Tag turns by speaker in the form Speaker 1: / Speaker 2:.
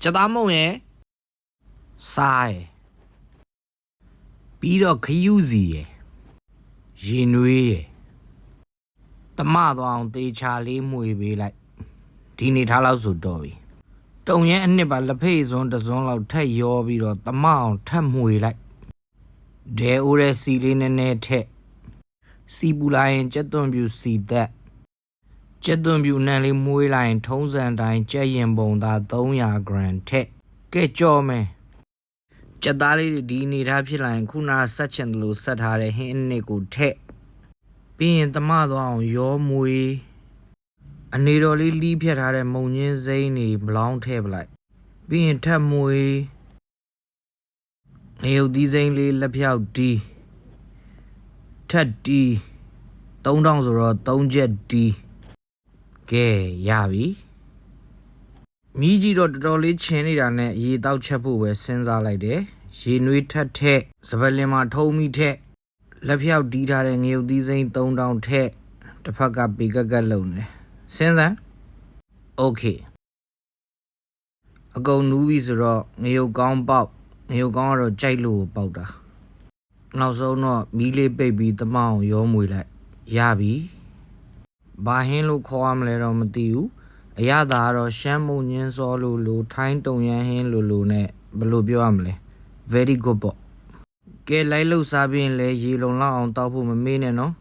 Speaker 1: จะตามมงရဲ့စားရဲ့ပြီးတော့ခယူးစီရဲ့ရင်နွေးရဲ့တမသွားအောင်တေချာလေးမှွေပေးလိုက်ဒီနေထားလောက်ဆိုတော့ပြီတုံရဲ့အနှစ်ပါလက်ဖေးစွန်းတစ်စွန်းလောက်ထက်ရောပြီးတော့တမအောင်ထက်မှွေလိုက်ဒဲအိုးရဲ့စီလေးနည်းနည်းထက်စီပူလာရင်ကြက်သွန်ပြူစီသက်ကျက်သွန်ပြူနံလေးမွေးလိုက်ထုံးစံတိုင်းကျက်ရင်ပုံသား300 gram ထက်ကဲကြော်မယ်ကျက်သားလေးဒီနေထားဖြစ်လာရင်ခုနဆက်ချင်တယ်လို့ဆက်ထားတဲ့ဟင်းအနစ်ကိုထက်ပြီးရင်တမသွားအောင်ရောမွေးအနေတော်လေးလီးဖြတ်ထားတဲ့မုံညင်းစိမ့်နေမလောင်းထည့်ပလိုက်ပြီးရင်ထက်မွေးငရုတ်သီးစိမ့်လေးလက်ဖြောက်တီးထက်တီး3000ဆိုတော့3ချက်တီးကဲရပြီမိကြီးတော့တော်တော်လေးချင်နေတာနဲ့ရေတောက်ချက်ဖို့ပဲစဉ်းစားလိုက်တယ်ရေနွေးထက်ထက်စပလင်မှာထုံးမိထက်လက်ဖြောက်တီးထားတဲ့ငရုတ်သီးစိမ့်3000ထက်တစ်ဖက်ကပေကက်ကက်လုံနေစဉ်းစားโอเคအကုန်နူးပြီဆိုတော့ငရုတ်ကောင်းပေါက်ငရုတ်ကောင်းကတော့ကြိုက်လို့ပေါက်တာနောက်ဆုံးတော့မီးလေးပိတ်ပြီးတမအောင်ရောမွေလိုက်ရပြီဘာဟင်းလို့ခေါ်ရမလဲတော့မသိဘူးအရသာကတော့ရှမ်းမုံညင်းစောလို့ထိုင်းတုံရန်ဟင်းလို့နဲ့ဘယ်လိုပြောရမလဲ very good ပေါ့ကဲလိုက်လို့စားပြီးရင်လည်းရေလုံလောက်အောင်တောက်ဖို့မမေ့နဲ့နော်